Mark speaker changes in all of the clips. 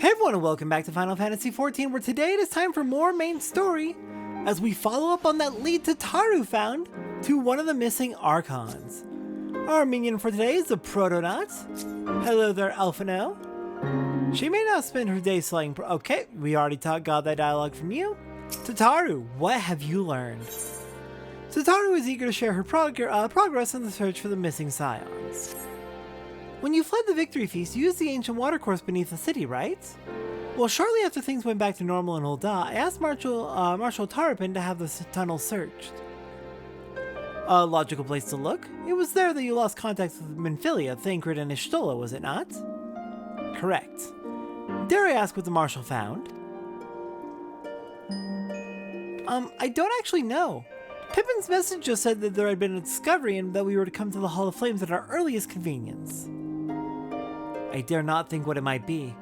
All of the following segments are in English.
Speaker 1: Hey everyone and welcome back to Final Fantasy XIV, where today it is time for more main story as we follow up on that lead Tataru found to one of the missing Archons. Our minion for today is the Protonaut. Hello there, Alphino. She may now spend her day slaying okay, we already got that dialogue from you. Tataru, what have you learned? Tataru is eager to share her progress in the search for the missing Scions. When you fled the Victory Feast, you used the ancient watercourse beneath the city, right? Well, shortly after things went back to normal in Ul'dah, I asked Marshal Tarapin to have the tunnel searched. A logical place to look. It was there that you lost contact with Minfilia, Thancred, and Y'shtola, was it not? Correct. Dare I ask what the Marshal found? I don't actually know. Pippin's message just said that there had been a discovery and that we were to come to the Hall of Flames at our earliest convenience. I dare not think what it might be.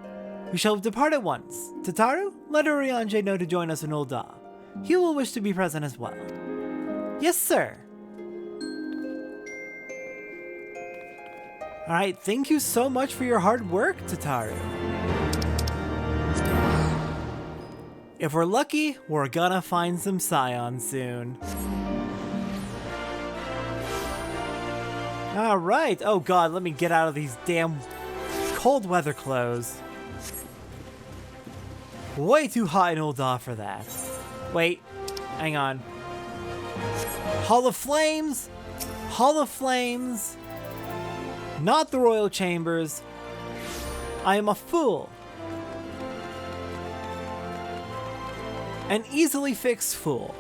Speaker 1: We shall depart at once. Tataru, let Urianger know to join us in Ul'dah. He will wish to be present as well. Yes, sir. Alright, thank you so much for your hard work, Tataru. If we're lucky, we're gonna find some Scion soon. Alright, oh god, let me get out of these damn cold weather clothes. Way too hot in Ul'dah for that. Wait, hang on. Hall of Flames? Hall of Flames? Not the Royal Chambers. I am a fool. An easily fixed fool.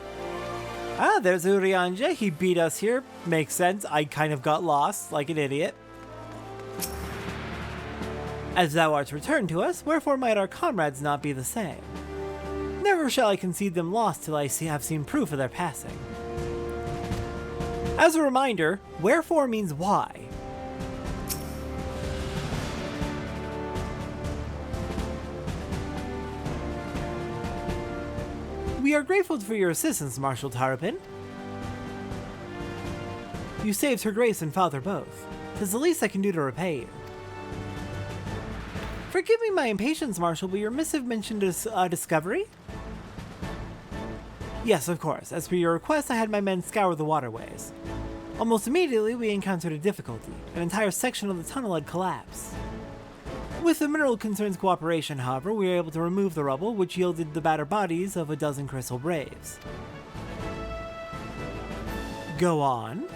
Speaker 1: Ah, there's Urianger. He beat us here. Makes sense. I kind of got lost like an idiot. As thou art returned to us, wherefore might our comrades not be the same? Never shall I concede them lost till I have seen proof of their passing. As a reminder, wherefore means why. We are grateful for your assistance, Marshal Tarapin. You saved Her Grace and Father both. 'Tis the least I can do to repay you. Forgive me my impatience, Marshal, but your missive mentioned a discovery? Yes, of course. As per your request, I had my men scour the waterways. Almost immediately, we encountered a difficulty. An entire section of the tunnel had collapsed. With the Mineral Concern's cooperation, however, we were able to remove the rubble, which yielded the battered bodies of a dozen Crystal Braves. Go on.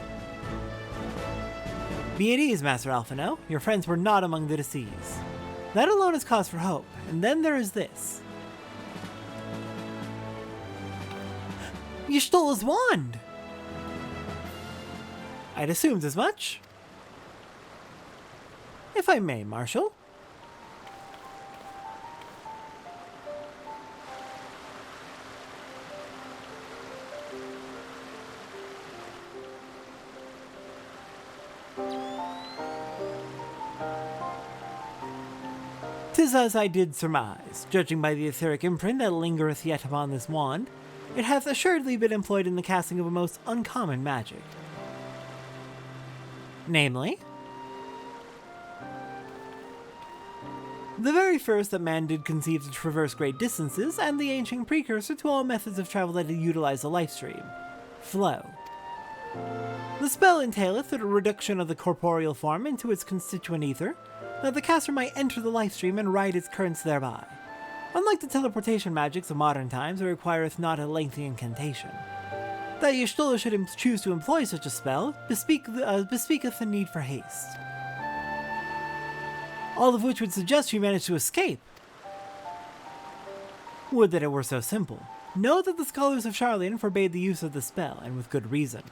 Speaker 1: Be at ease, Master Alphino. Your friends were not among the deceased. That alone is cause for hope, and then there is this. Y'shtola's wand! I'd assumed as much. If I may, Marshal. Tis as I did surmise, judging by the etheric imprint that lingereth yet upon this wand, it hath assuredly been employed in the casting of a most uncommon magic. Namely, the very first that man did conceive to traverse great distances, and the ancient precursor to all methods of travel that utilize the lifestream, flow. The spell entaileth a reduction of the corporeal form into its constituent ether, that the caster might enter the lifestream and ride its currents thereby. Unlike the teleportation magics of modern times, it requireth not a lengthy incantation. That Y'shtola should choose to employ such a spell bespeaketh the need for haste. All of which would suggest you managed to escape. Would that it were so simple. Know that the scholars of Sharlayan forbade the use of the spell, and with good reason.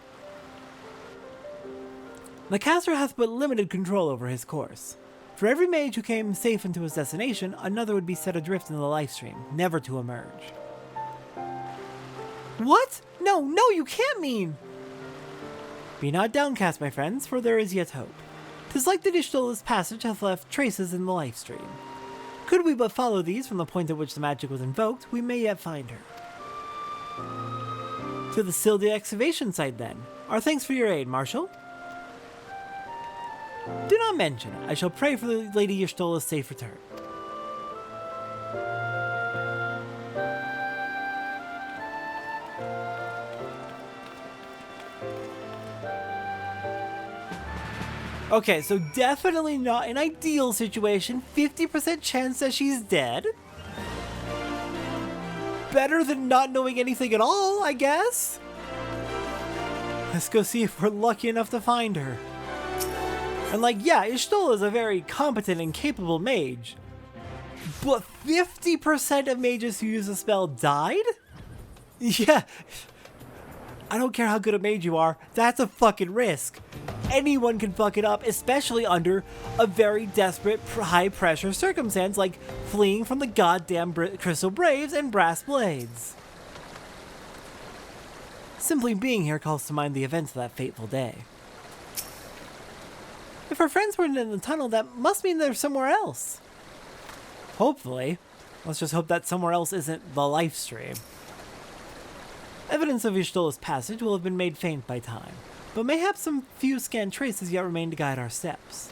Speaker 1: The caster hath but limited control over his course. For every mage who came safe into his destination, another would be set adrift in the lifestream, never to emerge. What? No, you can't mean! Be not downcast, my friends, for there is yet hope. 'Tis like that Y'shtola's passage hath left traces in the lifestream. Could we but follow these from the point at which the magic was invoked, we may yet find her. To the Sildia excavation site, then. Our thanks for your aid, Marshal. Do not mention it. I shall pray for the Lady Y'shtola's safe return. Okay, so definitely not an ideal situation. 50% chance that she's dead. Better than not knowing anything at all, I guess. Let's go see if we're lucky enough to find her. And like, yeah, Y'shtola is a very competent and capable mage. But 50% of mages who use the spell died? Yeah. I don't care how good a mage you are, that's a fucking risk. Anyone can fuck it up, especially under a very desperate, high-pressure circumstance like fleeing from the goddamn Crystal Braves and Brass Blades. Simply being here calls to mind the events of that fateful day. If our friends weren't in the tunnel, that must mean they're somewhere else. Hopefully. Let's just hope that somewhere else isn't the live stream. Evidence of Y'shtola's passage will have been made faint by time, but mayhap some few scant traces yet remain to guide our steps.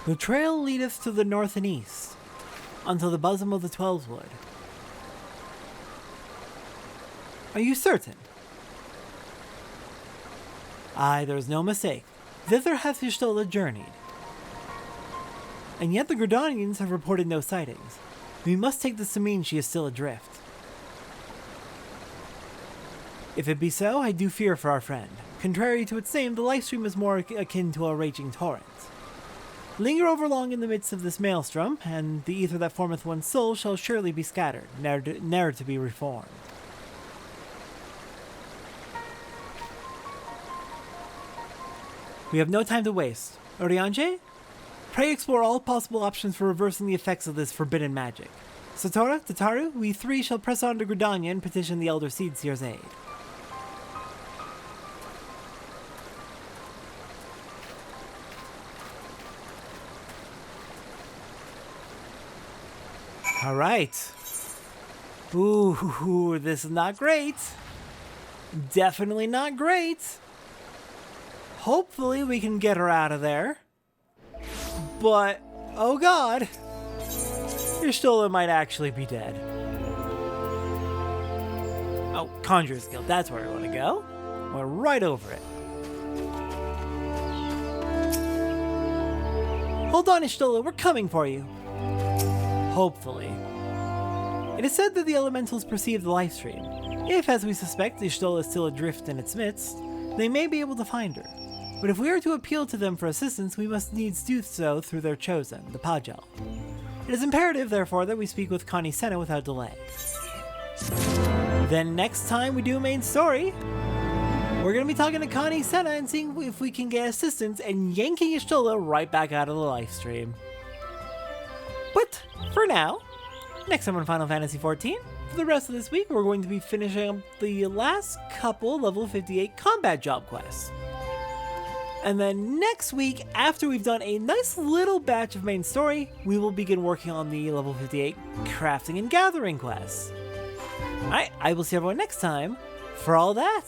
Speaker 1: The trail leadeth to the north and east, unto the bosom of the Twelveswood. Are you certain? Aye, there is no mistake. Thither hath Y'shtola journeyed. And yet the Gridanians have reported no sightings. We must take this to mean she is still adrift. If it be so, I do fear for our friend. Contrary to its name, the livestream is more akin to a raging torrent. Linger overlong in the midst of this maelstrom, and the ether that formeth one's soul shall surely be scattered, ne'er to be reformed. We have no time to waste. Oriange? Pray explore all possible options for reversing the effects of this forbidden magic. Satora, Tataru, we three shall press on to Gridania and petition the Elder Seedseer's aid. Alright. Ooh, this is not great. Definitely not great. Hopefully we can get her out of there. But, oh god. Y'shtola might actually be dead. Oh, Conjurer's Guild, that's where I want to go. We're right over it. Hold on, Y'shtola, we're coming for you. Hopefully. It is said that the elementals perceive the livestream. If, as we suspect, Y'shtola is still adrift in its midst, they may be able to find her. But if we are to appeal to them for assistance, we must needs do so through their chosen, the Pajel. It is imperative, therefore, that we speak with Connie Senna without delay. Then next time we do main story, we're going to be talking to Connie Senna and seeing if we can get assistance and yanking Y'shtola right back out of the livestream. But for now, next time on Final Fantasy XIV, for the rest of this week, we're going to be finishing up the last couple level 58 combat job quests. And then next week, after we've done a nice little batch of main story, we will begin working on the level 58 crafting and gathering quests. Alright, I will see everyone next time for all that.